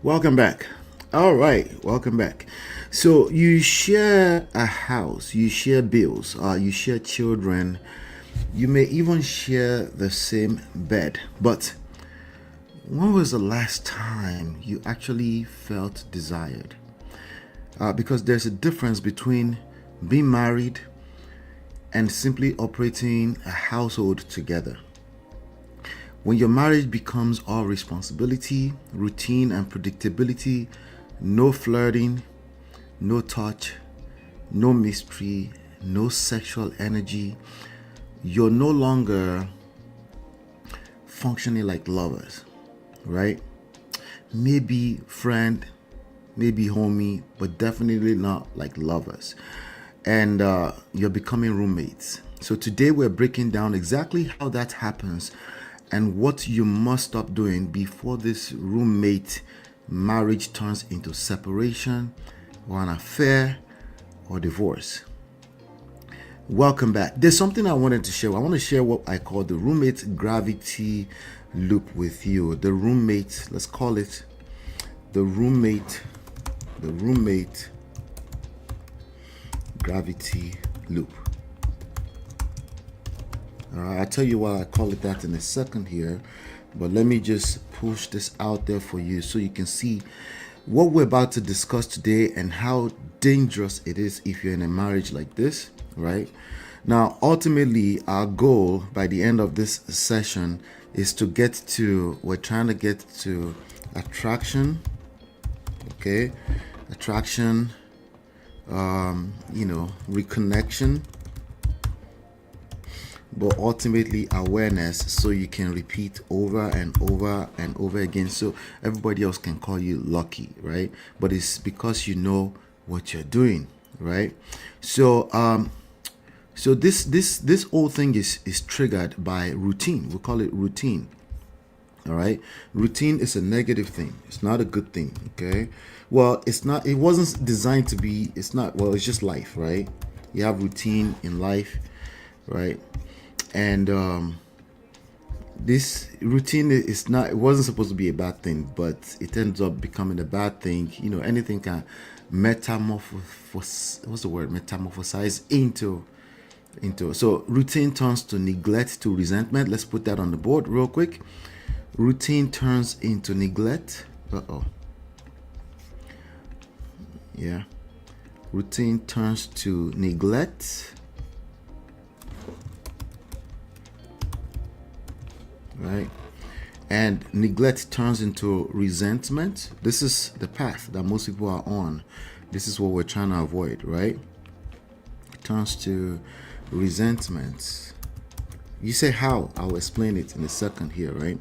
Welcome back. All right, welcome back. So you share a house, you share bills, you share children, you may even share the same bed. But when was the last time you actually felt desired? Because there's a difference between being married and simply operating a household together. When your marriage becomes all responsibility, routine, and predictability, no flirting, no touch, no mystery, no sexual energy, you're no longer functioning like lovers, right? Maybe friend, maybe homie, but definitely not like lovers. And you're becoming roommates. So today we're breaking down exactly how that happens and what you must stop doing before this roommate marriage turns into separation or an affair or divorce. Welcome back. There's something I wanted to share. I want to share what I call the roommate gravity loop with you. The roommate, let's call it the roommate gravity loop. All right, I'll tell you why I call it that in a second here, but let me just push this out there for you so you can see what we're about to discuss today and how dangerous it is if you're in a marriage like this, right? Now, ultimately, our goal by the end of this session is to we're trying to get to attraction, okay? Attraction, reconnection, but ultimately awareness, so you can repeat over and over and over again so everybody else can call you lucky, right? But it's because you know what you're doing, right? So this whole thing is triggered by routine. We call it routine. All right, routine is a negative thing. It's not a good thing. Okay, well, it's not, it wasn't designed to be. It's not, well, it's just life, right? You have routine in life, right? And this routine is not, it wasn't supposed to be a bad thing, but it ends up becoming a bad thing. Anything can metamorphose, what's the word, metamorphosize into so routine turns to neglect, to resentment. Let's put that on the board real quick. Routine turns into neglect. Yeah, routine turns to neglect, right? And neglect turns into resentment. This is the path that most people are on. This is what we're trying to avoid, right? It turns to resentment. You say how? I'll explain it in a second here, right?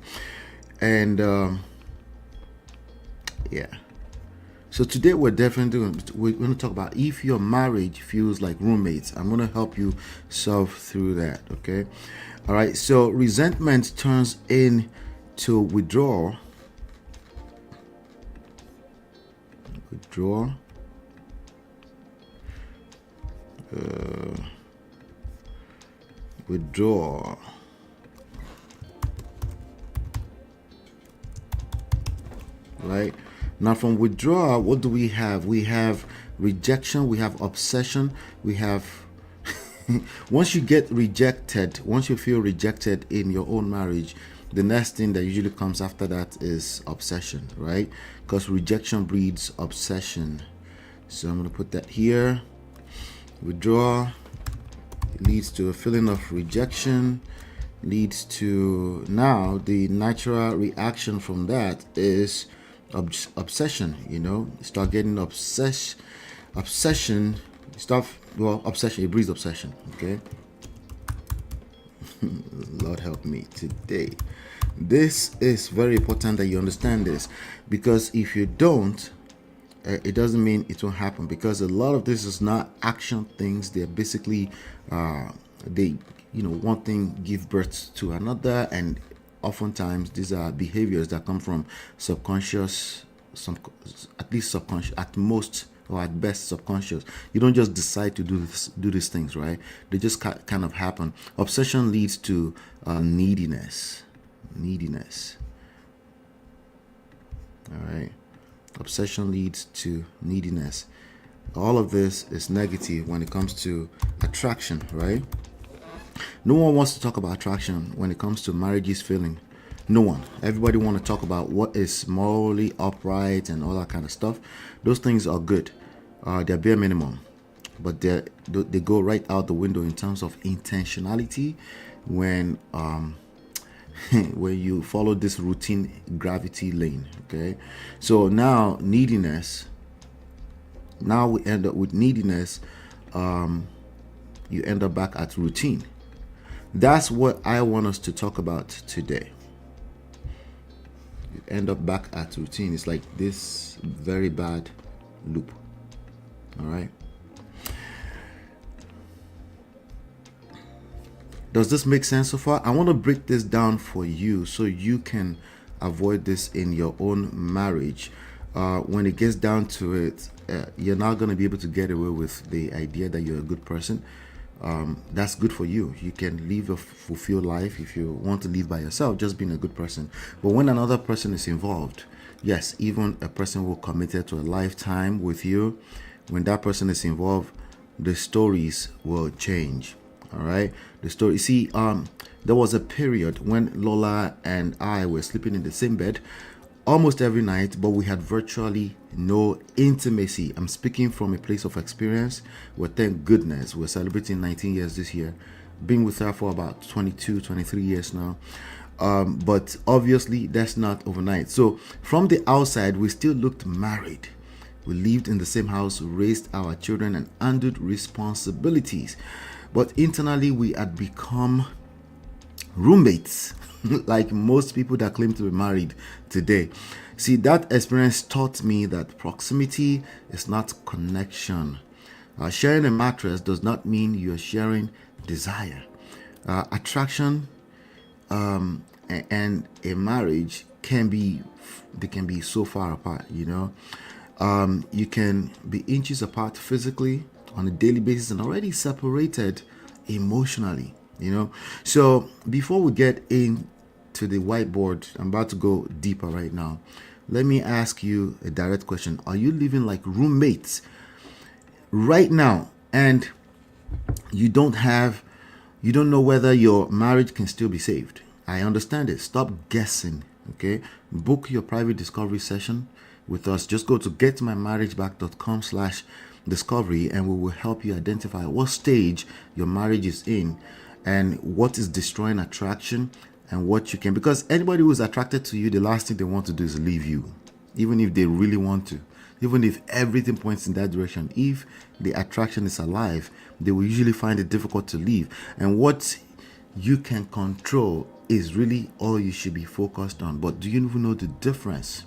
And yeah. So today we're going to talk about if your marriage feels like roommates. I'm going to help you solve through that, okay? All right. So resentment turns into withdrawal. Withdrawal. Withdraw. Right? Now from withdrawal, what do we have? We have rejection, we have obsession, we have once you get rejected, once you feel rejected in your own marriage, the next thing that usually comes after that is obsession, right? Because rejection breeds obsession. So I'm going to put that here. Withdrawal leads to a feeling of rejection, leads to, now the natural reaction from that is obsession. Start getting obsession, obsession, it breeds obsession, okay? Lord help me today. This is very important that you understand this, because if you don't, it doesn't mean it won't happen, because a lot of this is not action things. They're basically one thing give birth to another, and oftentimes these are behaviors that come from subconscious, at least subconscious, at most or at best subconscious. You don't just decide to do these things, right? They just kind of happen. Obsession leads to neediness. All right. Obsession leads to neediness. All of this is negative when it comes to attraction, right? No one wants to talk about attraction when it comes to marriages failing. No one. Everybody want to talk about what is morally upright and all that kind of stuff. Those things are good. They're bare minimum, but they go right out the window in terms of intentionality when when you follow this routine gravity lane. Okay, so now neediness. Now we end up with neediness. You end up back at routine. That's what I want us to talk about today. You end up back at routine. It's like this very bad loop. All right. Does this make sense so far? I want to break this down for you so you can avoid this in your own marriage. When it gets down to it, you're not going to be able to get away with the idea that you're a good person. That's good for you. You can live a fulfilled life if you want to live by yourself, just being a good person. But when another person is involved, yes, even a person who committed to a lifetime with you, when that person is involved, the stories will change. All right. The story. See, there was a period when Lola and I were sleeping in the same bed almost every night, but we had virtually no intimacy. I'm speaking from a place of experience where, thank goodness, we're celebrating 19 years this year. Been with her for about 22, 23 years now. But obviously, that's not overnight. So from the outside, we still looked married. We lived in the same house, raised our children, and handled responsibilities. But internally, we had become roommates, like most people that claim to be married today. See, that experience taught me that proximity is not connection. Sharing a mattress does not mean you're sharing desire. Attraction and a marriage can be so far apart. You can be inches apart physically on a daily basis and already separated emotionally. So before we get into the whiteboard, I'm about to go deeper right now. Let me ask you a direct question. Are you living like roommates right now, and you don't know whether your marriage can still be saved? I understand it. Stop guessing. Okay, book your private discovery session with us. Just go to getmymarriageback.com/discovery, and we will help you identify what stage your marriage is in and what is destroying attraction and what you can, because anybody who's attracted to you, the last thing they want to do is leave you, even if they really want to, even if everything points in that direction. If the attraction is alive, they will usually find it difficult to leave. And what you can control is really all you should be focused on. But do you even know the difference?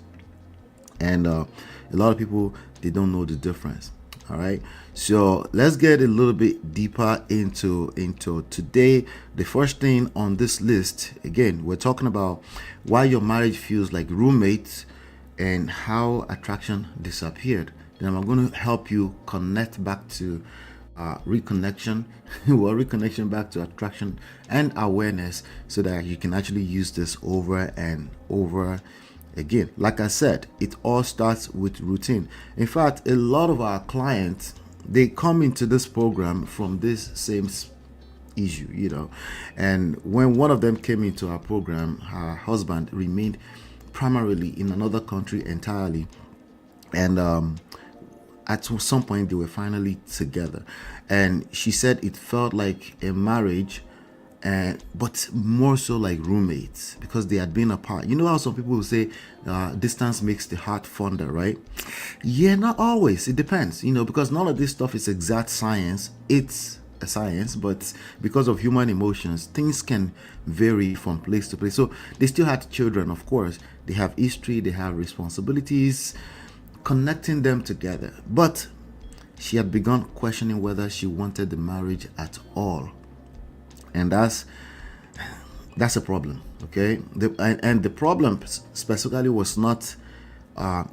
And a lot of people, they don't know the difference. All right, so let's get a little bit deeper into today. The first thing on this list, again, we're talking about why your marriage feels like roommates and how attraction disappeared. Then I'm going to help you connect back to reconnection reconnection back to attraction and awareness, so that you can actually use this over and over again. Like I said, it all starts with routine. In fact, a lot of our clients, they come into this program from this same issue, and when one of them came into our program, her husband remained primarily in another country entirely, and at some point they were finally together, and she said it felt like a marriage, but more so like roommates, because they had been apart. You know how some people will say distance makes the heart fonder, right? Yeah, not always. It depends, because none of this stuff is exact science. It's a science, but because of human emotions, things can vary from place to place. So they still had children, of course. They have history, they have responsibilities, connecting them together. But she had begun questioning whether she wanted the marriage at all. And that's a problem. Okay, and the problem specifically was not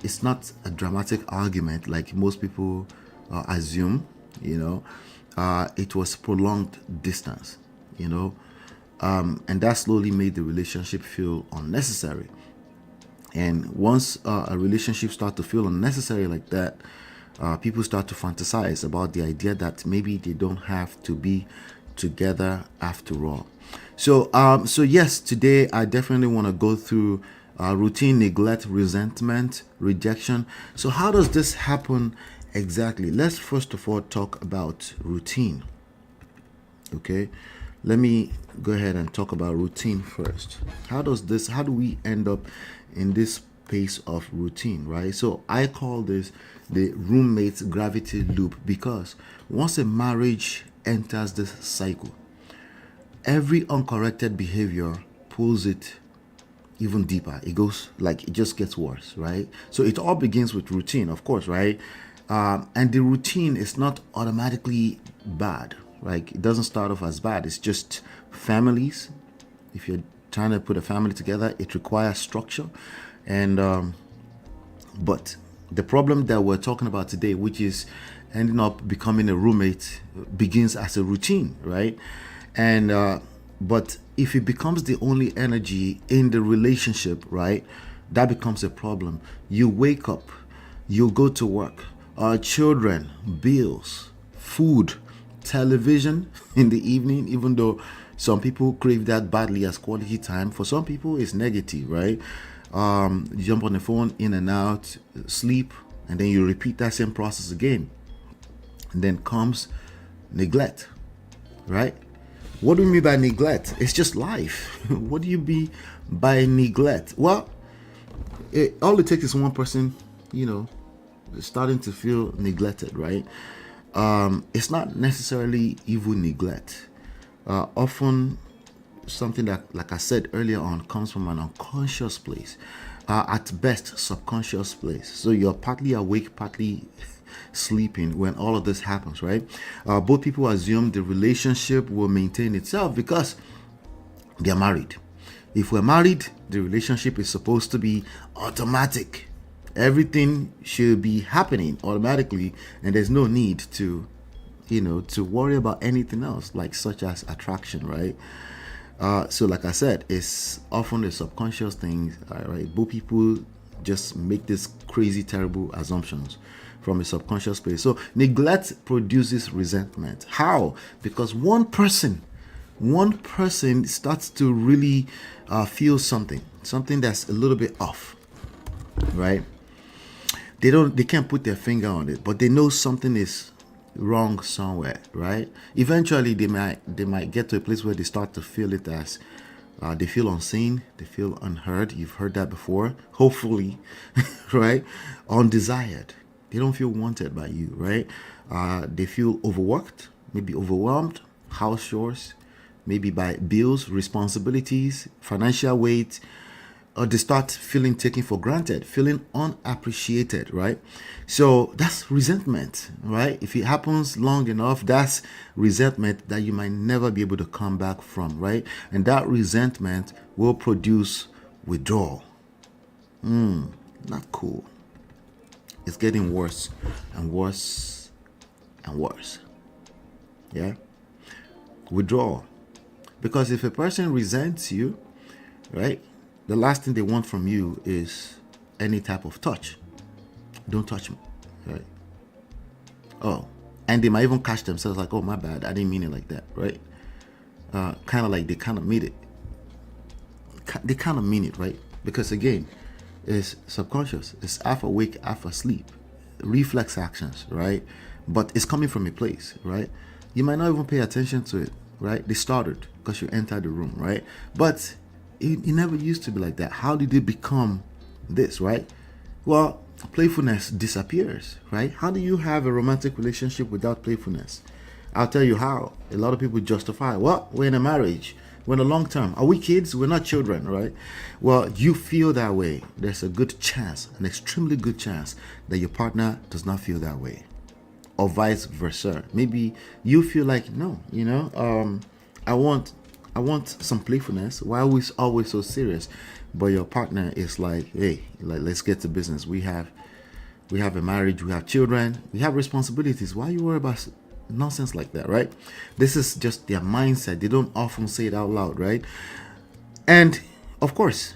it's not a dramatic argument like most people assume. It was prolonged distance, and that slowly made the relationship feel unnecessary. And once a relationship starts to feel unnecessary like that, people start to fantasize about the idea that maybe they don't have to be together after all. So yes, today I definitely want to go through routine, neglect, resentment, rejection. So how does this happen exactly? Let's first of all talk about routine. Okay, let me go ahead and talk about routine first. How do we end up in this space of routine, right? So I call this the roommate's gravity loop, because once a marriage enters this cycle, every uncorrected behavior pulls it even deeper. It goes like it just gets worse, right? So it all begins with routine, of course, right? And the routine is not automatically bad. Like, it doesn't start off as bad. It's just families. If you're trying to put a family together, it requires structure. And but the problem that we're talking about today, which is ending up becoming a roommate, begins as a routine, right? And but if it becomes the only energy in the relationship, right, that becomes a problem. You wake up, you go to work, children, bills, food, television in the evening, even though some people crave that badly as quality time. For some people, it's negative, right? You jump on the phone, in and out, sleep, and then you repeat that same process again. And then comes neglect, right? What do you mean by neglect? It's just life. What do you mean by neglect? Well, all it takes is one person, starting to feel neglected, right? It's not necessarily evil neglect. Often, something that, like I said earlier on, comes from an unconscious place, at best, subconscious place. So you're partly awake, partly sleeping when all of this happens, right? Both people assume the relationship will maintain itself because they're married. If we're married, the relationship is supposed to be automatic. Everything should be happening automatically, and there's no need to, to worry about anything else, like such as attraction, right? So like I said, it's often a subconscious thing, right? Both people just make these crazy, terrible assumptions from a subconscious place. So neglect produces resentment. How? Because one person starts to really feel something that's a little bit off, right? They can't put their finger on it, but they know something is wrong somewhere, right? Eventually they might get to a place where they start to feel it as they feel unseen, they feel unheard. You've heard that before, hopefully. Right? Undesired. They don't feel wanted by you, right? They feel overworked, maybe overwhelmed, house chores, maybe by bills, responsibilities, financial weight, or they start feeling taken for granted, feeling unappreciated, right? So that's resentment, right? If it happens long enough, that's resentment that you might never be able to come back from, right? And that resentment will produce withdrawal. Not cool. It's getting worse and worse and worse. Yeah? Withdrawal. Because if a person resents you, right, the last thing they want from you is any type of touch. Don't touch me, right? Oh, and they might even catch themselves like, oh, my bad, I didn't mean it like that, right? Kind of like they kind of mean it. They kind of mean it, right? Because again, it's subconscious. It's half awake, half asleep. Reflex actions, right? But it's coming from a place, right? You might not even pay attention to it, right? They started because you entered the room, right? But it never used to be like that. How did it become this, right? Well, playfulness disappears, right? How do you have a romantic relationship without playfulness? I'll tell you how. A lot of people justify, well, we're in a marriage, we're in a long term. Are we kids? We're not children, right? Well, you feel that way. There's a good chance, an extremely good chance, that your partner does not feel that way, or vice versa. Maybe you feel like, no, I want some playfulness. Why are we always so serious? But your partner is like, hey, let's get to business. We have a marriage, we have children, we have responsibilities. Why you worry about nonsense like that, right? This is just their mindset. They don't often say it out loud, right? And of course,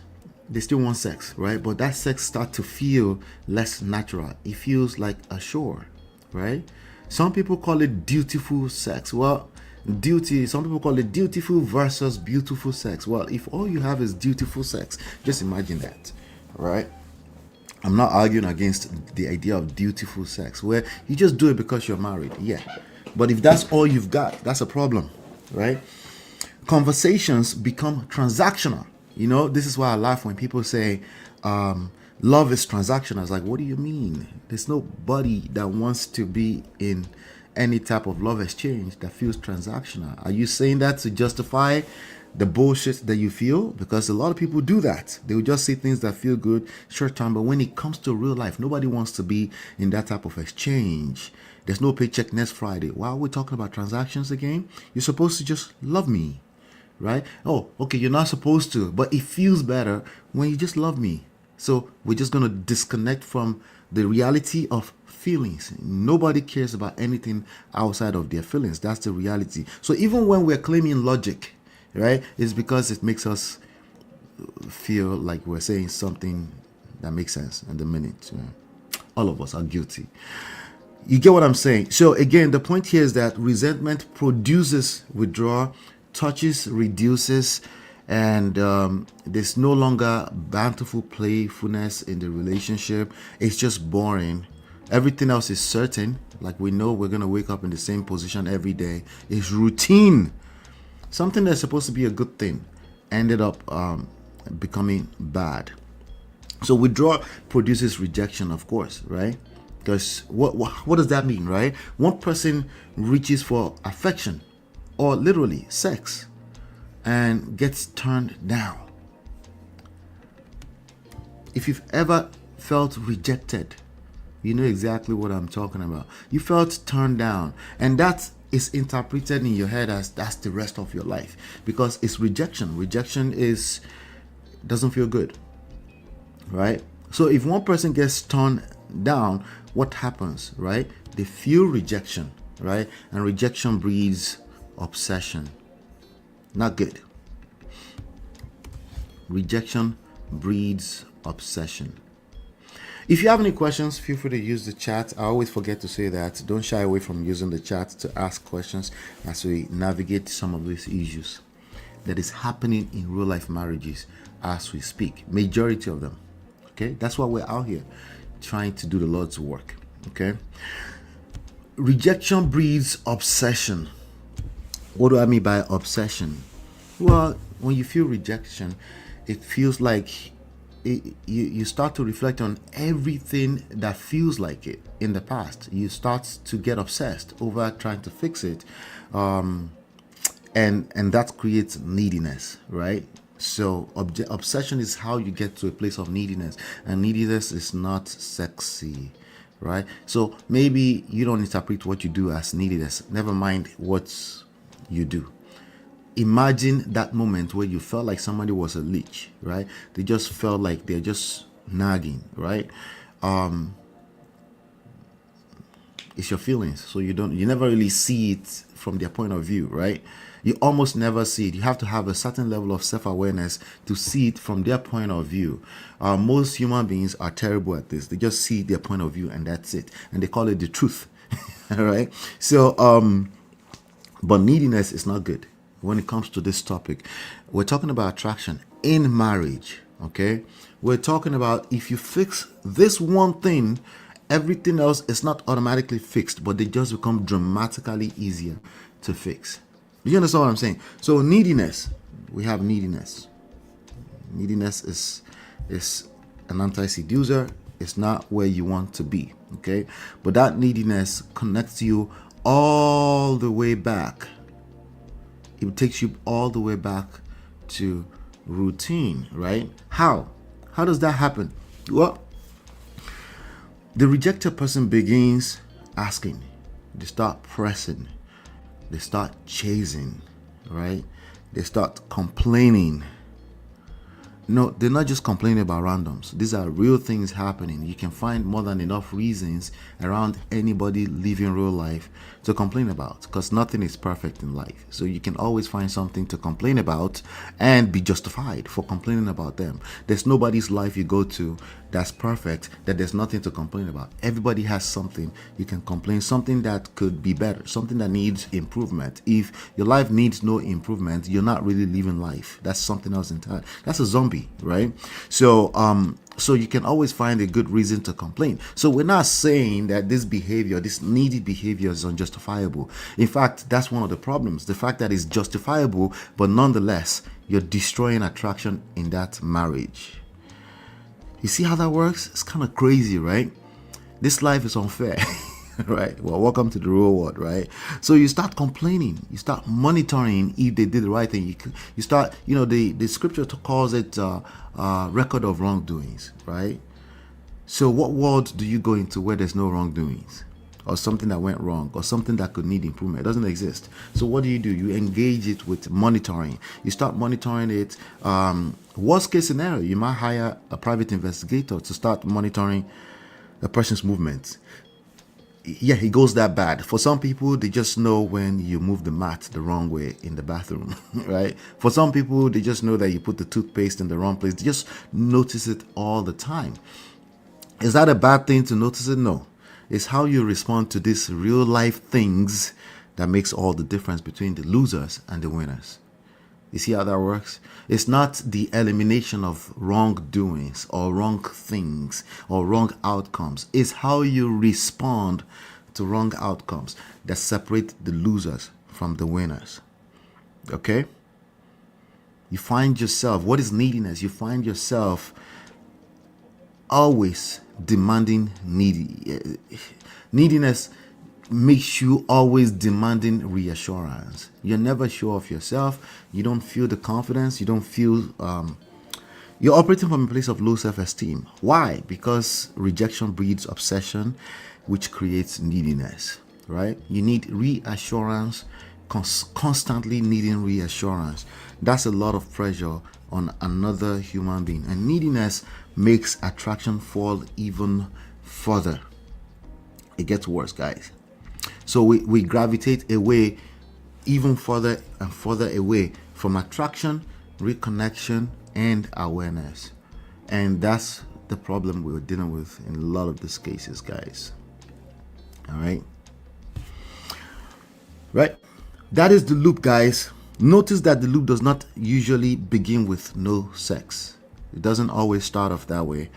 they still want sex, right? But that sex start to feel less natural. It feels like a chore, right? Some people call it dutiful sex. Well, some people call it dutiful versus beautiful sex. Well, if all you have is dutiful sex, just imagine that, right? I'm not arguing against the idea of dutiful sex, where you just do it because you're married. Yeah. But if that's all you've got, that's a problem, right? Conversations become transactional. This is why I laugh when people say, love is transactional. I was like, what do you mean? There's nobody that wants to be in any type of love exchange that feels transactional. Are you saying that to justify the bullshit that you feel? Because a lot of people do that. They will just say things that feel good short term, but when it comes to real life, nobody wants to be in that type of exchange. There's no paycheck next Friday. Why are we talking about transactions again? You're supposed to just love me, right? Oh, okay, you're not supposed to, but it feels better when you just love me. So we're just going to disconnect from the reality of feelings. Nobody cares about anything outside of their feelings. That's the reality. So even when we're claiming logic, right, it's because it makes us feel like we're saying something that makes sense in the minute. All of us are guilty. You get what I'm saying? So again, the point here is that resentment produces withdrawal, touches reduces, and there's no longer bountiful playfulness in the relationship. It's just boring. Everything else is certain. Like we know we're going to wake up in the same position every day. It's routine. Something that's supposed to be a good thing ended up becoming bad. So withdrawal produces rejection, of course, right? Because what does that mean, right? One person reaches for affection or literally sex and gets turned down. If you've ever felt rejected, you know exactly what I'm talking about. You felt turned down, and that is interpreted in your head as that's the rest of your life, because it's rejection. Rejection doesn't feel good, right? So if one person gets turned down, what happens, right? They feel rejection, right? And rejection breeds obsession. Not good. Rejection breeds obsession. If you have any questions, feel free to use the chat. I always forget to say that. Don't shy away from using the chat to ask questions as we navigate some of these issues that is happening in real life marriages as we speak. Majority of them. Okay? That's why we're out here trying to do the Lord's work. Okay? Rejection breeds obsession. What do I mean by obsession? Well, when you feel rejection, it feels like you start to reflect on everything that feels like it in the past. You start to get obsessed over trying to fix it, and that creates neediness, right? So obsession is how you get to a place of neediness, and neediness is not sexy, right? So maybe you don't interpret what you do as neediness. Never mind what you do. Imagine that moment where you felt like somebody was a leech, right? They just felt like they're just nagging, right? It's your feelings, so you never really see it from their point of view, right? You almost never see it. You have to have a certain level of self-awareness to see it from their point of view. Most human beings are terrible at this. They just see their point of view and that's it, and they call it the truth. All right. So but neediness is not good. When it comes to this topic, we're talking about attraction in marriage. Okay, we're talking about if you fix this one thing, everything else is not automatically fixed, but they just become dramatically easier to fix. You understand what I'm saying? So neediness, we have neediness. Neediness is an anti-seducer. It's not where you want to be. Okay, but that neediness connects you all the way back. It takes you all the way back to routine, right? How does that happen? Well, the rejected person begins asking. They start pressing. They start chasing, right? They start complaining. No, they're not just complaining about randoms. These are real things happening. You can find more than enough reasons around anybody living real life to complain about, because nothing is perfect in life. So you can always find something to complain about and be justified for complaining about them. There's nobody's life you go to that's perfect, that there's nothing to complain about. Everybody has something you can complain, something that could be better, something that needs improvement. If your life needs no improvement, you're not really living life. That's something else entirely. That's a zombie, right? So you can always find a good reason to complain. So we're not saying that this behavior, this needy behavior, is unjustifiable. In fact, that's one of the problems. The fact that it's justifiable, but nonetheless, you're destroying attraction in that marriage. You see how that works? It's kind of crazy, right? This life is unfair, right? Well, welcome to the real world, right? So you start complaining. You start monitoring if they did the right thing. You start, the scripture calls it record of wrongdoings, right? So what world do you go into where there's no wrongdoings? Or something that went wrong, or something that could need improvement? It doesn't exist. So what do? You engage it with monitoring. You start monitoring it. Worst case scenario, you might hire a private investigator to start monitoring a person's movements. Yeah, it goes that bad. For some people, they just know when you move the mat the wrong way in the bathroom, right? For some people, they just know that you put the toothpaste in the wrong place. They just notice it all the time. Is that a bad thing to notice it? No. It's how you respond to these real life things that makes all the difference between the losers and the winners. You see how that works? It's not the elimination of wrongdoings or wrong things or wrong outcomes. It's how you respond to wrong outcomes that separate the losers from the winners. Okay? You find yourself, what is neediness? You find yourself always demanding needy. Neediness makes you always demanding reassurance. You're never sure of yourself. You don't feel the confidence. You don't feel you're operating from a place of low self-esteem. Why? Because rejection breeds obsession, which creates neediness, right? You need reassurance, constantly needing reassurance. That's a lot of pressure on another human being, and neediness makes attraction fall even further. It gets worse, guys. So we gravitate away even further and further away from attraction, reconnection, and awareness. And that's the problem we're dealing with in a lot of these cases, guys. All right. Right. That is the loop, guys. Notice that the loop does not usually begin with no sex. It doesn't always start off that way.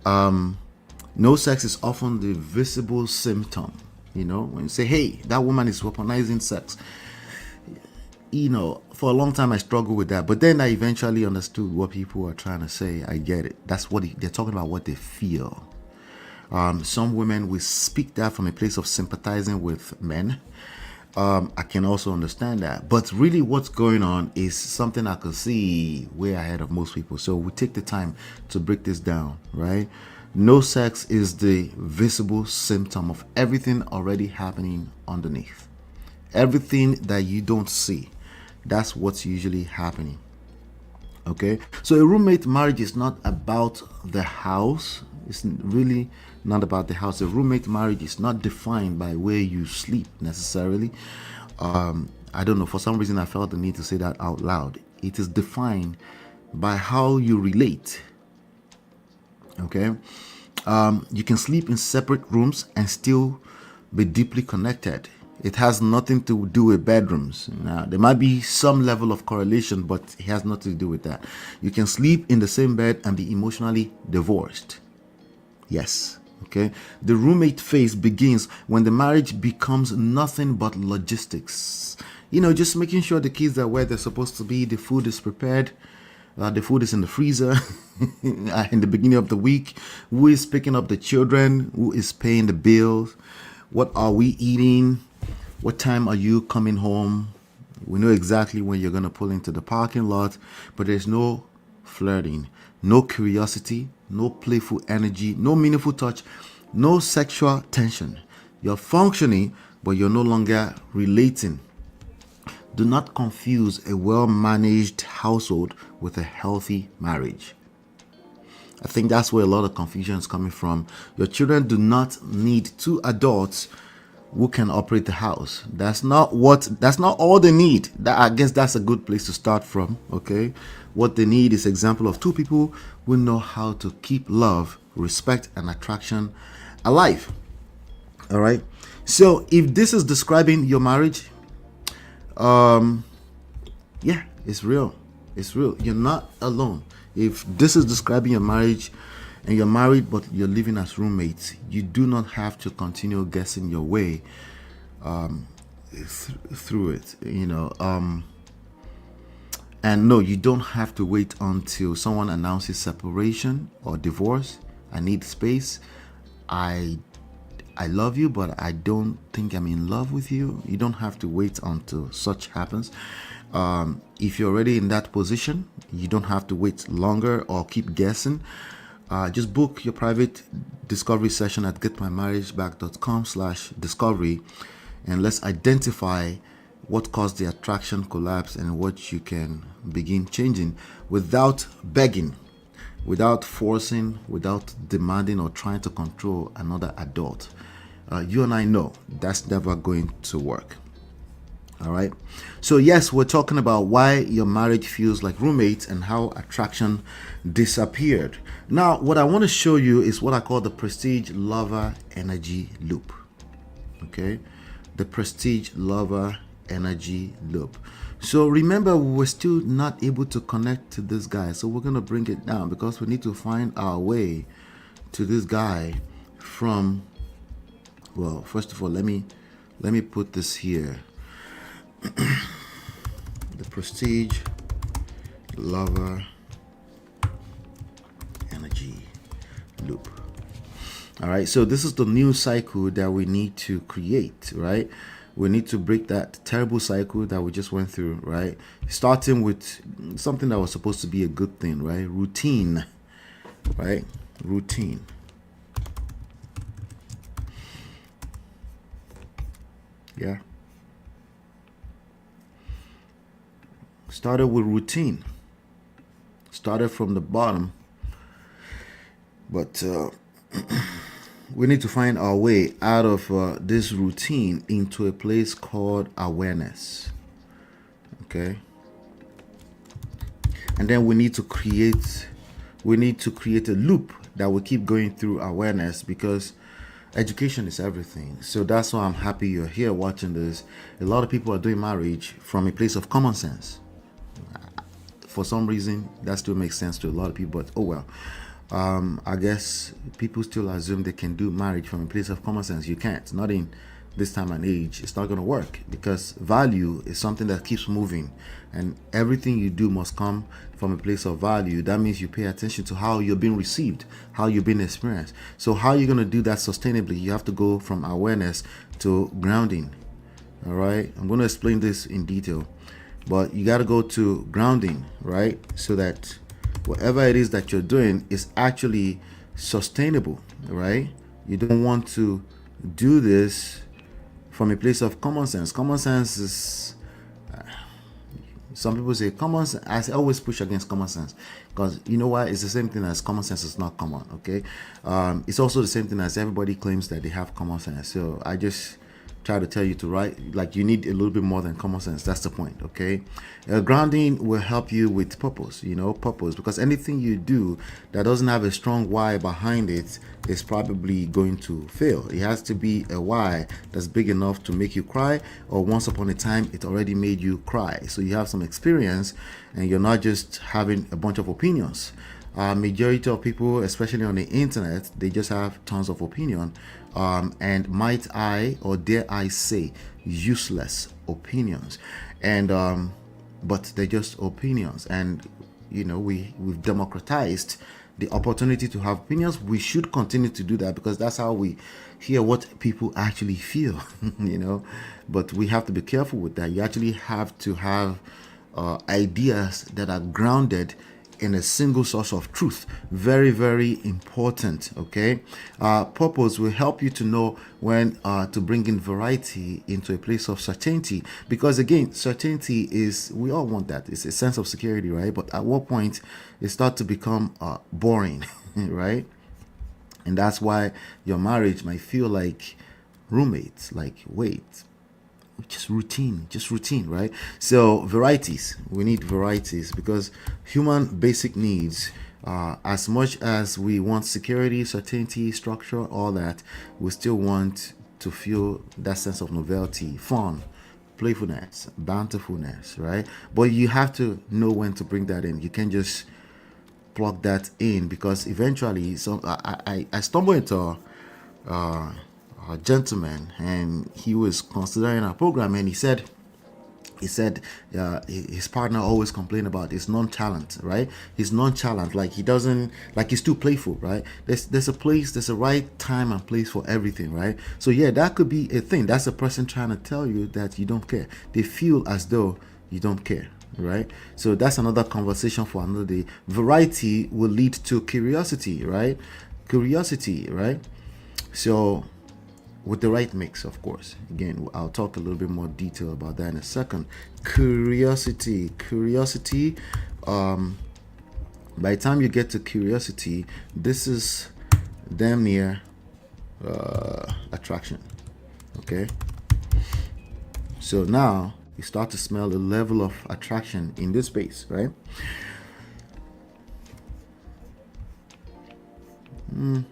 No sex is often the visible symptom. When you say, hey, that woman is weaponizing sex. For a long time I struggled with that. But then I eventually understood what people are trying to say. I get it. That's what they're talking about, what they feel. Some women will speak that from a place of sympathizing with men. I can also understand that. But really what's going on is something I could see way ahead of most people. So we take the time to break this down, right? No sex is the visible symptom of everything already happening underneath. Everything that you don't see, that's what's usually happening. Okay? So a roommate marriage is not about the house. It's really not about the house. A roommate marriage is not defined by where you sleep necessarily. I don't know. For some reason, I felt the need to say that out loud. It is defined by how you relate. Okay? You can sleep in separate rooms and still be deeply connected. It has nothing to do with bedrooms. Now, there might be some level of correlation, but it has nothing to do with that. You can sleep in the same bed and be emotionally divorced. Yes. Okay. The roommate phase begins when the marriage becomes nothing but logistics. Just making sure the kids are where they're supposed to be, the food is prepared, the food is in the freezer in the beginning of the week. Who is picking up the children? Who is paying the bills? What are we eating? What time are you coming home? We know exactly when you're going to pull into the parking lot, but there's no flirting, no curiosity, no playful energy, no meaningful touch, no sexual tension. You're functioning, but you're no longer relating. Do not confuse a well-managed household with a healthy marriage. I think that's where a lot of confusion is coming from. Your children do not need two adults who can operate the house. That's not all they need. I guess that's a good place to start from, okay? What they need is example of two people who know how to keep love, respect, and attraction alive. All right? So if this is describing your marriage, yeah, it's real. It's real. You're not alone. If this is describing your marriage and you're married but you're living as roommates, you do not have to continue guessing your way through it, and no, you don't have to wait until someone announces separation or divorce. I need space. I love you, but I don't think I'm in love with you. You don't have to wait until such happens. If you're already in that position, you don't have to wait longer or keep guessing. Just book your private discovery session at getmymarriageback.com/discovery, and let's identify what caused the attraction collapse and what you can begin changing without begging, without forcing, without demanding or trying to control another adult. You and I know that's never going to work. All right. So yes, we're talking about why your marriage feels like roommates and how attraction disappeared. Now, what I want to show you is what I call the prestige lover energy loop. Okay. The prestige lover energy loop. So remember, we're still not able to connect to this guy. So we're going to bring it down because we need to find our way to this guy from, well, first of all, let me put this here. The prestige lover energy loop. All right, so this is the new cycle that we need to create, right? We need to break that terrible cycle that we just went through, right? Starting with something that was supposed to be a good thing, right? Routine, right? Routine. Yeah. Started with routine. Started from the bottom. But we need to find our way out of this routine into a place called awareness. Okay. And then we need to create a loop that will keep going through awareness, because education is everything. So that's why I'm happy you're here watching this. A lot of people are doing marriage from a place of common sense. For some reason, that still makes sense to a lot of people, but oh well. I guess people still assume they can do marriage from a place of common sense. You can't. Not in this time and age. It's not going to work, because value is something that keeps moving, and everything you do must come from a place of value. That means you pay attention to how you're being received, how you're being experienced. So how you're going to do that sustainably, you have to go from awareness to grounding. All right, I'm going to explain this in detail, but you got to go to grounding, right? So that whatever it is that you're doing is actually sustainable, right? You don't want to do this from a place of common sense. Common sense is, some people say common sense. I always push against common sense, because you know why? It's the same thing as common sense is not common, okay? It's also the same thing as everybody claims that they have common sense. So I just try to tell you to like you need a little bit more than common sense. That's the point, okay? Grounding will help you with purpose, purpose, because anything you do that doesn't have a strong why behind it is probably going to fail. It has to be a why that's big enough to make you cry, or once upon a time it already made you cry. So you have some experience and you're not just having a bunch of opinions. Majority of people, especially on the internet, they just have tons of opinion, and might I, or dare I say, useless opinions, and but they're just opinions. And we've democratized the opportunity to have opinions. We should continue to do that, because that's how we hear what people actually feel. But we have to be careful with that. You actually have to have ideas that are grounded in a single source of truth. Very, very important. Okay, purpose will help you to know when to bring in variety into a place of certainty, because again, certainty is, we all want that, it's a sense of security, right? But at what point it starts to become boring right? And that's why your marriage might feel like roommates, like, wait, just routine, right? So varieties, we need varieties, because human basic needs, as much as we want security, certainty, structure, all that, we still want to feel that sense of novelty, fun, playfulness, bountifulness, right? But you have to know when to bring that in. You can't just plug that in, because eventually, so I stumbled into a gentleman, and he was considering our program, and he said his partner always complained about his non-talent, right? His non-talent, like he doesn't, like he's too playful, right? There's a right time and place for everything, right? So yeah, that could be a thing. That's a person trying to tell you that you don't care. They feel as though you don't care, right? So that's another conversation for another day. Variety will lead to curiosity, right? Curiosity, right? So with the right mix, of course. Again, I'll talk a little bit more detail about that in a second. Curiosity. By the time you get to curiosity, this is damn near attraction. Okay, so now you start to smell the level of attraction in this space, right? I'm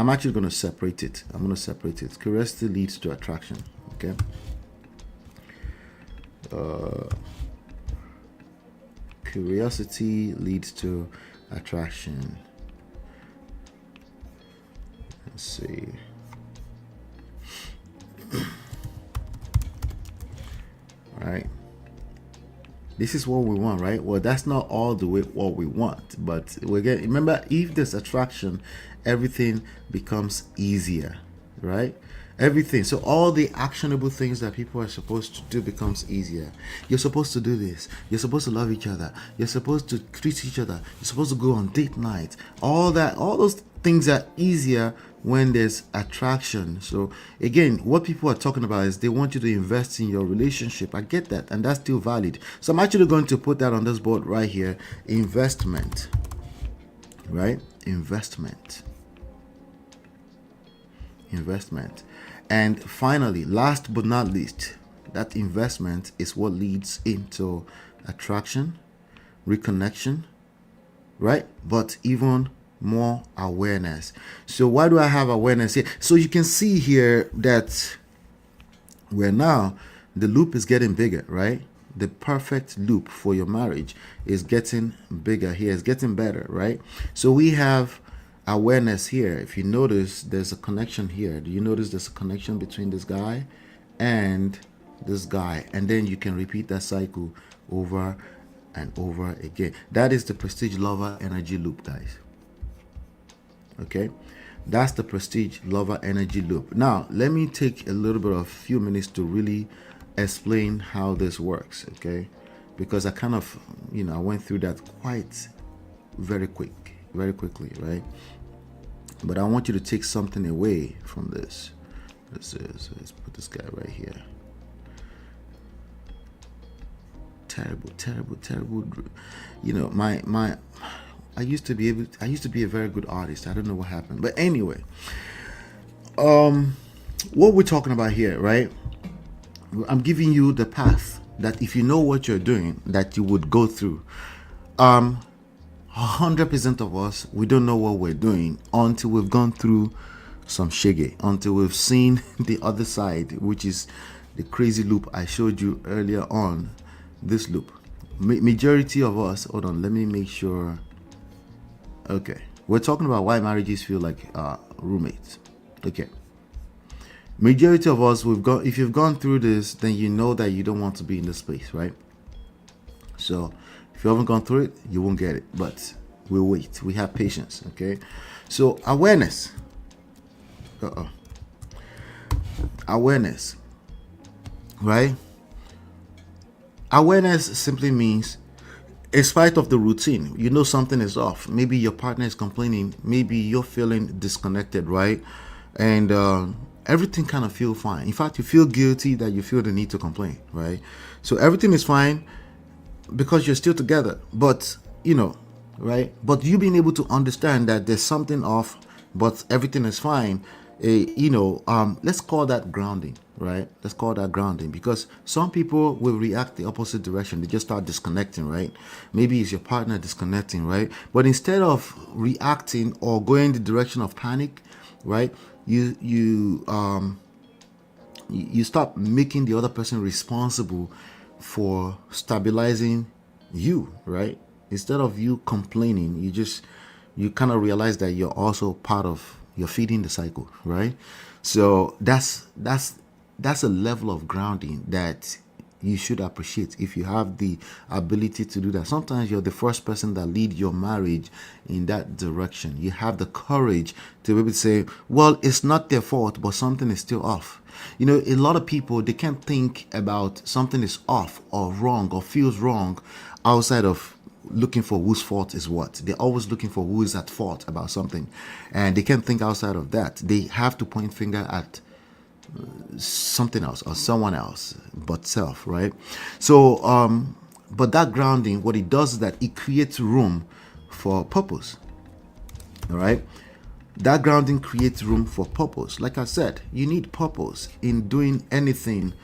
actually gonna separate it. I'm gonna separate it. Curiosity leads to attraction. Okay. Curiosity leads to attraction. Let's see. All right. This is what we want, right? Well, that's not all the way what we want, but we're getting, remember, if there's attraction, everything becomes easier, right? Everything. So all the actionable things that people are supposed to do becomes easier. You're supposed to do this. You're supposed to love each other. You're supposed to treat each other. You're supposed to go on date night. All that, all those things are easier when there's attraction. So again, what people are talking about is they want you to invest in your relationship. I get that, and that's still valid. So I'm actually going to put that on this board right here. Investment, right? Investment. And finally, last but not least, that investment is what leads into attraction, reconnection, right? But even more awareness. So why do I have awareness here? So you can see here that where now the loop is getting bigger, right? The perfect loop for your marriage is getting bigger here. It's getting better, right? So we have awareness here. If you notice, there's a connection here. Do you notice there's a connection between this guy and this guy? And then you can repeat that cycle over and over again. That is the prestige lover energy loop, guys. Okay, that's the prestige lover energy loop. Now let me take a few minutes to really explain how this works, okay? Because I kind of, I went through that quite very quickly, right? But I want you to take something away from this. Let's put this guy right here. Terrible. I used to be a very good artist. I don't know what happened. But anyway, what we're talking about here, right? I'm giving you the path that if you know what you're doing, that you would go through. 100% of us, we don't know what we're doing until we've gone through some shege, until we've seen the other side, which is the crazy loop I showed you earlier on. This loop. Majority of us, hold on, let me make sure. Okay, we're talking about why marriages feel like roommates. Okay, majority of us, if you've gone through this, then you know that you don't want to be in this space, right? So if you haven't gone through it, you won't get it, but we'll wait. We have patience. Okay, so awareness. Awareness, right? Awareness simply means in spite of the routine, you know something is off. Maybe your partner is complaining. Maybe you're feeling disconnected, right? And everything kind of feel fine. In fact, you feel guilty that you feel the need to complain, right? So everything is fine because you're still together. But right? But you being able to understand that there's something off, but everything is fine. Let's call that grounding, right? Let's call that grounding, because some people will react the opposite direction. They just start disconnecting, right? Maybe it's your partner disconnecting, right? But instead of reacting or going the direction of panic, right? You stop making the other person responsible for stabilizing you, right? Instead of you complaining, you kind of realize that you're also part of, you're feeding the cycle, right? So that's a level of grounding that you should appreciate if you have the ability to do that. Sometimes you're the first person that lead your marriage in that direction. You have the courage to be able to say, well, it's not their fault, but something is still off. A lot of people, they can't think about something is off or wrong or feels wrong outside of looking for whose fault is what. They're always looking for who is at fault about something, and they can't think outside of that. They have to point finger at something else or someone else but self, right? So but that grounding, what it does is that it creates room for purpose. All right, that grounding creates room for purpose. Like I said, you need purpose in doing anything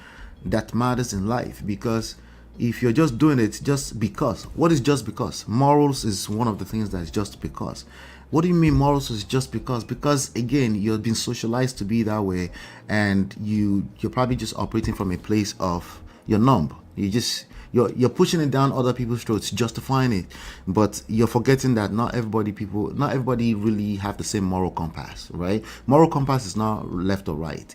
that matters in life, because if you're just doing it just because, what is just because? Morals is one of the things that is just because. What do you mean morals is just because? Because again, you've been socialized to be that way, and you're probably just operating from a place of you're numb. You're pushing it down other people's throats, justifying it, but you're forgetting that not everybody really have the same moral compass, right? Moral compass is not left or right.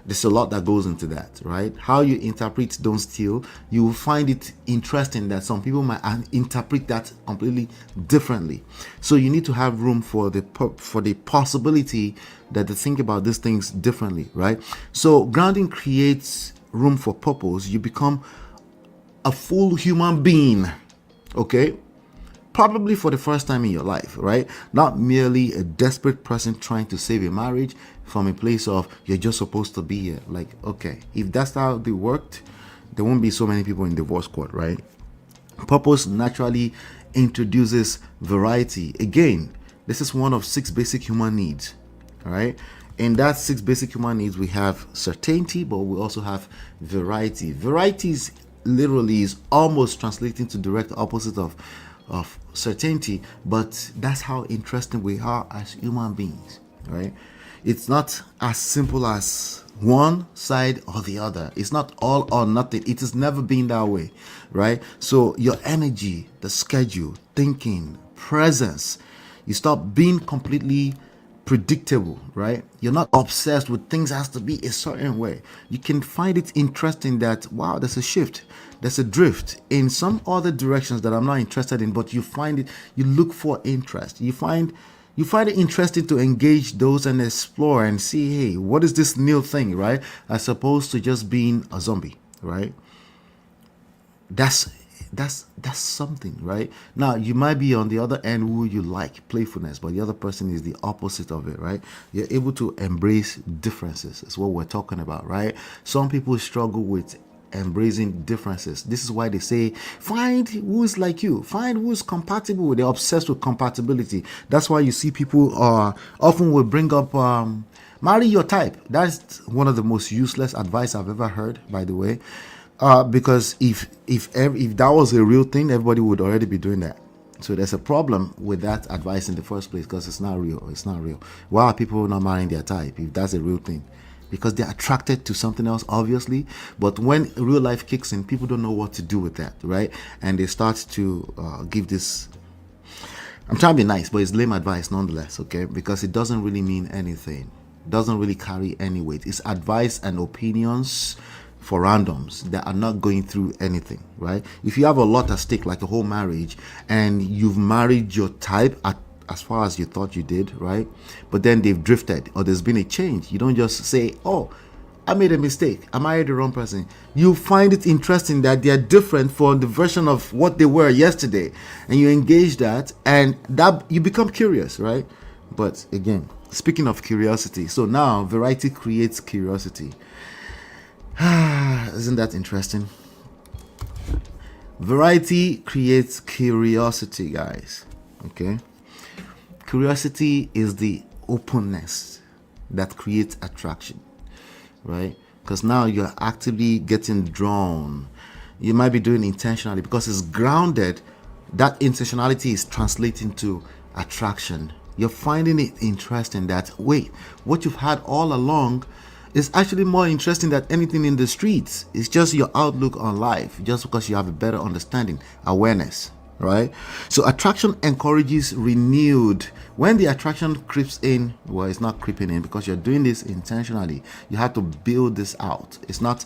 There's a lot that goes into that, right? How you interpret don't steal, you will find it interesting that some people might interpret that completely differently. So you need to have room for the possibility that they think about these things differently, right? So grounding creates room for purpose. You become a full human being, okay? Probably for the first time in your life, right? Not merely a desperate person trying to save a marriage from a place of you're just supposed to be here. Like, okay, if that's how they worked, there won't be so many people in divorce court, right? Purpose naturally introduces variety. Again, this is one of 6 basic human needs, all right? In that 6 basic human needs, we have certainty, but we also have variety. Varieties literally is almost translating to direct opposite of certainty, but that's how interesting we are as human beings, right? It's not as simple as one side or the other. It's not all or nothing. It has never been that way, right? So your energy, the schedule, thinking, presence, you stop being completely predictable, right? You're not obsessed with things has to be a certain way. You can find it interesting that, wow, there's a shift, there's a drift in some other directions that I'm not interested in, but you find it, you look for interest. You find it interesting to engage those and explore and see, hey, what is this new thing, right? As opposed to just being a zombie, right? That's something, right? Now you might be on the other end who you like playfulness, but the other person is the opposite of it, right? You're able to embrace differences. Is what we're talking about, right? Some people struggle with embracing differences. This is why they say find who is like you, find who is compatible. They're obsessed with compatibility. That's why you see people often will bring up marry your type. That's one of the most useless advice I've ever heard, by the way. Because if that was a real thing, everybody would already be doing that. So there's a problem with that advice in the first place, because it's not real. It's not real. Why are people not marrying their type if that's a real thing? Because they're attracted to something else, obviously. But when real life kicks in, people don't know what to do with that, right? And they start to give this, I'm trying to be nice, but it's lame advice nonetheless, okay? Because it doesn't really mean anything. It doesn't really carry any weight. It's advice and opinions for randoms that are not going through anything, right? If you have a lot at stake, like a whole marriage, and you've married your type as far as you thought you did, right? But then they've drifted or there's been a change. You don't just say, oh, I made a mistake. I married the wrong person. You find it interesting that they are different from the version of what they were yesterday, and you engage that, and that you become curious, right? But again, speaking of curiosity, so now variety creates curiosity. Isn't that interesting? Variety creates curiosity, guys. Okay? Curiosity is the openness that creates attraction, right? Because now you're actively getting drawn. You might be doing intentionally because it's grounded. That intentionality is translating to attraction. You're finding it interesting that, wait, what you've had all along is actually more interesting than anything in the streets. It's just your outlook on life, just because you have a better understanding, awareness, right? So attraction encourages renewed. When the attraction creeps in, well, it's not creeping in because you're doing this intentionally. You have to build this out. It's not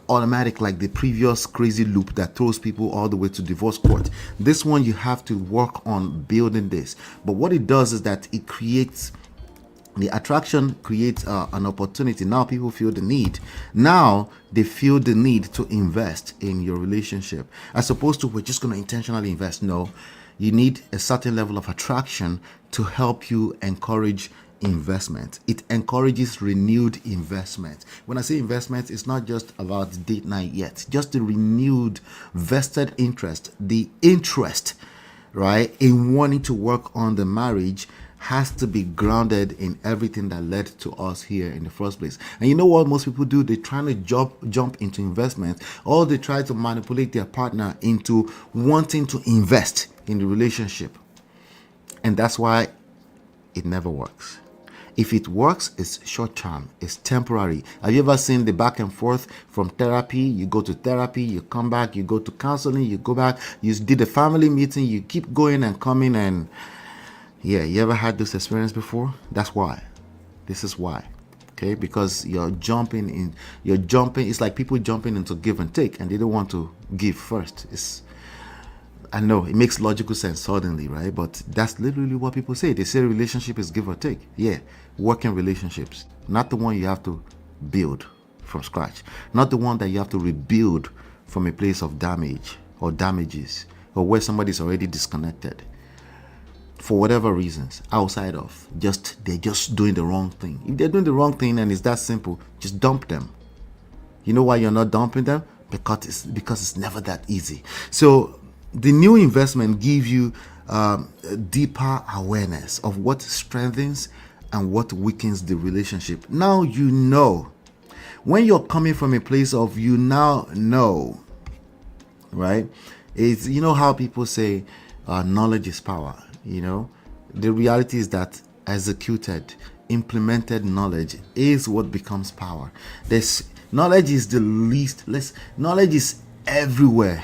automatic like the previous crazy loop that throws people all the way to divorce court. This one, you have to work on building this. But what it does is that it creates, the attraction creates an opportunity. Now people feel the need. Now they feel the need to invest in your relationship, as opposed to we're just going to intentionally invest. No, you need a certain level of attraction to help you encourage investment. It encourages renewed investment. When I say investment, it's not just about date night yet. Just the renewed vested interest, the interest, right, in wanting to work on the marriage has to be grounded in everything that led to us here in the first place. And you know what most people do? They're trying to jump into investment, or they try to manipulate their partner into wanting to invest in the relationship. And that's why it never works. If it works, it's short term, it's temporary. Have you ever seen the back and forth from therapy? You go to therapy, you come back, you go to counseling, you go back, you did a family meeting, you keep going and coming, and yeah, you ever had this experience before? That's why. This is why. Okay, because you're jumping, it's like people jumping into give and take, and they don't want to give first. I know it makes logical sense suddenly, right? But that's literally what people say. They say relationship is give or take. Yeah, working relationships, not the one you have to build from scratch, not the one that you have to rebuild from a place of damage or damages, or where somebody's already disconnected for whatever reasons, outside of they're just doing the wrong thing. If they're doing the wrong thing and it's that simple, just dump them. You know why you're not dumping them? Because it's never that easy. So the new investment gives you deeper awareness of what strengthens and what weakens the relationship. Now you know. When you're coming from a place of you now know, right? It's, you know how people say knowledge is power. You know, the reality is that executed, implemented knowledge is what becomes power. Knowledge is the least. Knowledge is everywhere,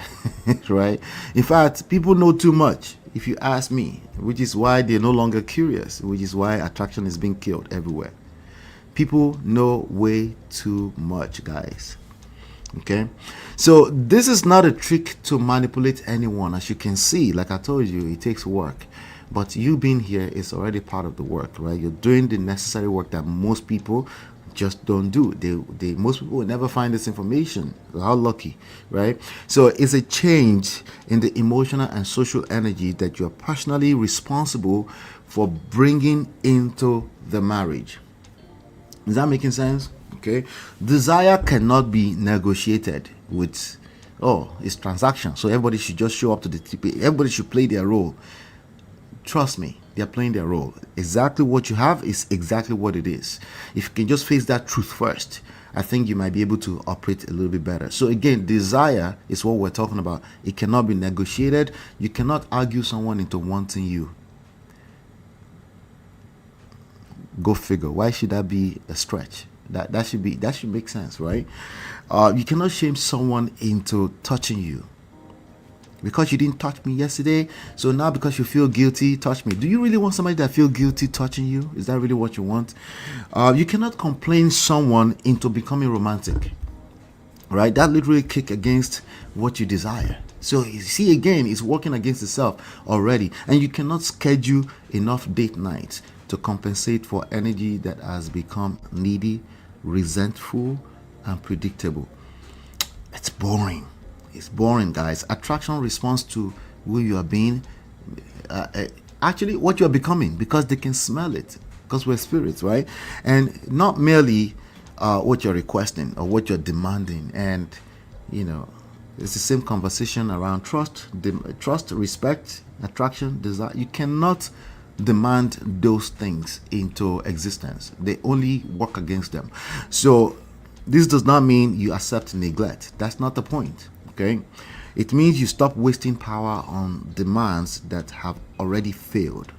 right? In fact, people know too much, if you ask me, which is why they're no longer curious, which is why attraction is being killed everywhere. People know way too much, guys. Okay, so this is not a trick to manipulate anyone. As you can see, like I told you, it takes work, but you being here is already part of the work, right? You're doing the necessary work that most people just don't do. Most people will never find this information. How lucky, right? So it's a change in the emotional and social energy that you're personally responsible for bringing into the marriage. Is that making sense? Okay. Desire cannot be negotiated with, it's transaction, so everybody should just show up to the TP. Everybody should play their role. Trust me, they're playing their role. Exactly what you have is exactly what it is. If you can just face that truth first, I think you might be able to operate a little bit better. So again, desire is what we're talking about. It cannot be negotiated. You cannot argue someone into wanting you. Go figure. Why should that be a stretch? That should make sense, right? You cannot shame someone into touching you. Because you didn't touch me yesterday, so now because you feel guilty, touch me. Do you really want somebody that feel guilty touching you? Is that really what you want? You cannot complain someone into becoming romantic, right? That literally kick against what you desire. So you see, again, it's working against itself already. And you cannot schedule enough date nights to compensate for energy that has become needy resentful, and predictable. It's boring. It's boring, guys. Attraction responds to who you are being, actually what you are becoming, because they can smell it, because we're spirits, right? And not merely what you're requesting or what you're demanding. And you know, it's the same conversation around trust, respect, attraction, desire. You cannot demand those things into existence. They only work against them. So this does not mean you accept neglect. That's not the point. Okay, it means you stop wasting power on demands that have already failed.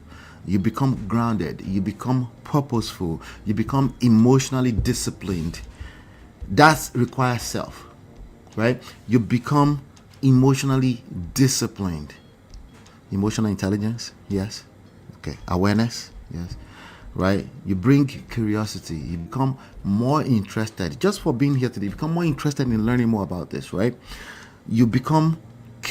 You become grounded, you become purposeful, you become emotionally disciplined. That requires self, right? You become emotionally disciplined. Emotional intelligence, yes. Okay, awareness, yes. Right? You bring curiosity. You become more interested. Just for being here today, you become more interested in learning more about this, right? You become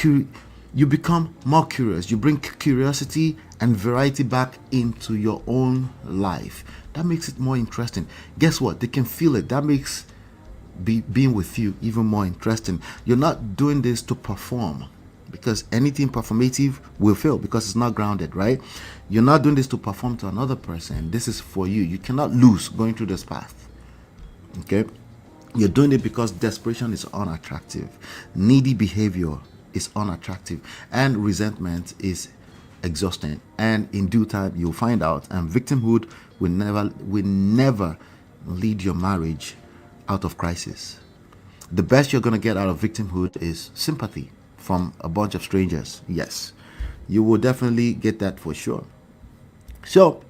you become more curious. You bring curiosity and variety back into your own life. That makes it more interesting. Guess what? They can feel it. That makes being with you even more interesting. You're not doing this to perform, because anything performative will fail because it's not grounded, right? You're not doing this to perform to another person. This is for you. You cannot lose going through this path. Okay? You're doing it because desperation is unattractive. Needy behavior is unattractive. And resentment is exhausting. And in due time, you'll find out. And victimhood will never lead your marriage out of crisis. The best you're going to get out of victimhood is sympathy from a bunch of strangers. Yes, you will definitely get that for sure. So,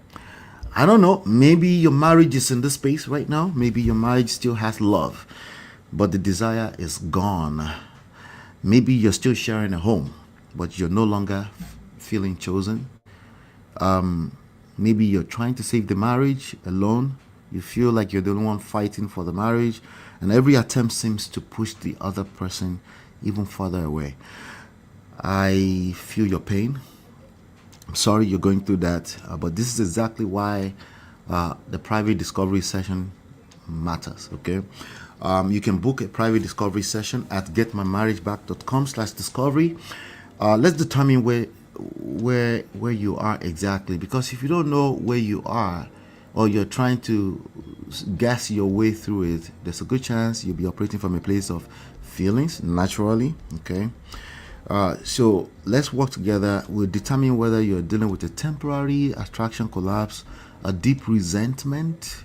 I don't know, maybe your marriage is in this space right now. Maybe your marriage still has love, but the desire is gone. Maybe you're still sharing a home, but you're no longer feeling chosen. Maybe you're trying to save the marriage alone. You feel like you're the only one fighting for the marriage, and every attempt seems to push the other person even further away. I feel your pain. I'm sorry you're going through that, but this is exactly why the private discovery session matters. Okay, you can book a private discovery session at getmymarriageback.com/discovery. Let's determine where you are exactly, because if you don't know where you are, or you're trying to guess your way through it, there's a good chance you'll be operating from a place of feelings naturally. Okay. So let's work together. We'll determine whether you're dealing with a temporary attraction collapse, a deep resentment,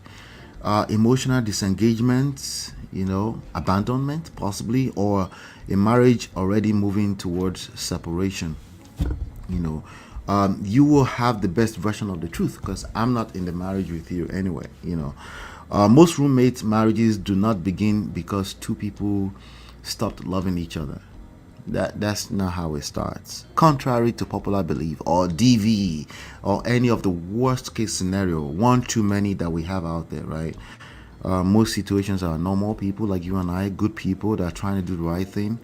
emotional disengagement, abandonment possibly, or a marriage already moving towards separation. You will have the best version of the truth, because I'm not in the marriage with you anyway. Most roommate marriages do not begin because two people stopped loving each other. That's not how it starts. Contrary to popular belief, or DV, or any of the worst case scenario, one too many that we have out there, right? Most situations are normal people like you and I, good people that are trying to do the right thing,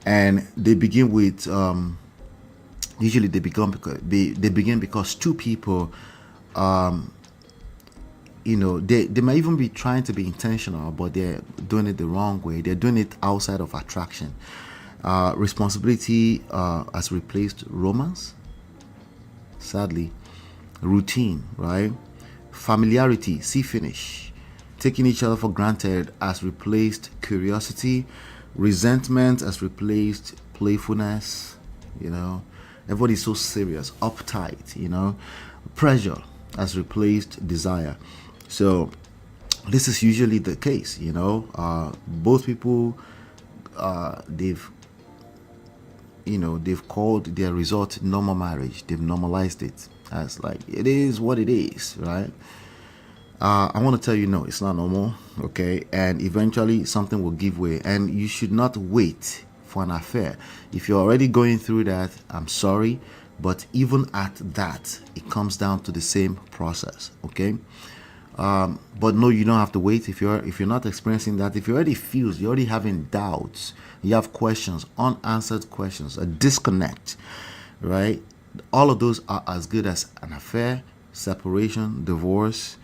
and they begin with usually they begin because two people they might even be trying to be intentional, but they're doing it the wrong way. They're doing it outside of attraction. Responsibility has replaced romance, sadly. Routine, right? Familiarity, see finish. Taking each other for granted has replaced curiosity. Resentment has replaced playfulness. Everybody's so serious, uptight. Pressure has replaced desire. So this is usually the case. Both people, they've called their result normal marriage. They've normalized it as like it is what it is, right? I want to tell you, no, it's not normal. Okay, and eventually something will give way, and you should not wait for an affair. If you're already going through that, I'm sorry, but even at that, it comes down to the same process. Okay. But no, you don't have to wait. If you're not experiencing that, if you already feels, you're already having doubts, you have questions, unanswered questions, a disconnect, right? All of those are as good as an affair, separation, divorce,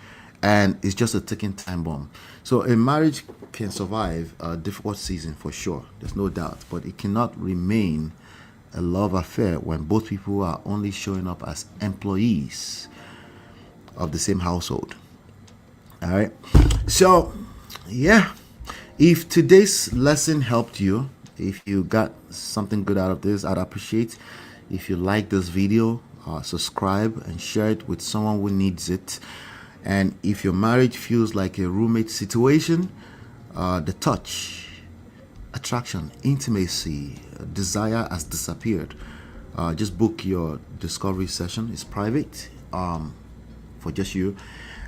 and it's just a ticking time bomb. So a marriage can survive a difficult season for sure, there's no doubt, but it cannot remain a love affair when both people are only showing up as employees of the same household. All right. So, yeah, if today's lesson helped you, if you got something good out of this, I'd appreciate if you like this video, subscribe and share it with someone who needs it. And if your marriage feels like a roommate situation, the touch, attraction, intimacy, desire has disappeared, just book your discovery session. It's private, for just you.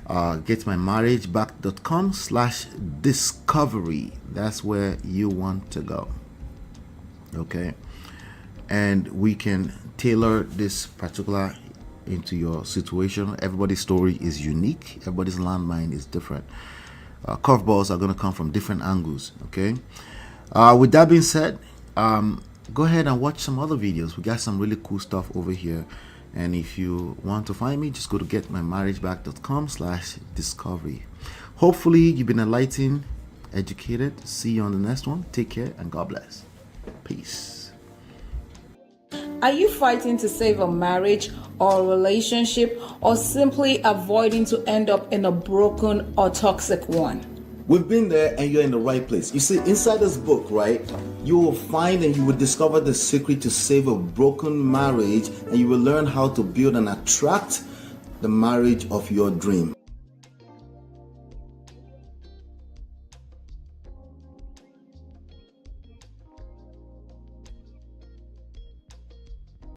Getmymarriageback.com/discovery. That's where you want to go. Okay, and we can tailor this particular into your situation. Everybody's story is unique, everybody's landmine is different. Curveballs are going to come from different angles. Okay, with that being said, go ahead and watch some other videos. We got some really cool stuff over here, and if you want to find me, just go to getmymarriageback.com/discovery. Hopefully you've been enlightened, educated. See you on the next one. Take care and God bless. Peace. Are you fighting to save a marriage or a relationship, or simply avoiding to end up in a broken or toxic one? We've been there and you're in the right place. You see, inside this book, right, you will find and you will discover the secret to save a broken marriage, and you will learn how to build and attract the marriage of your dream.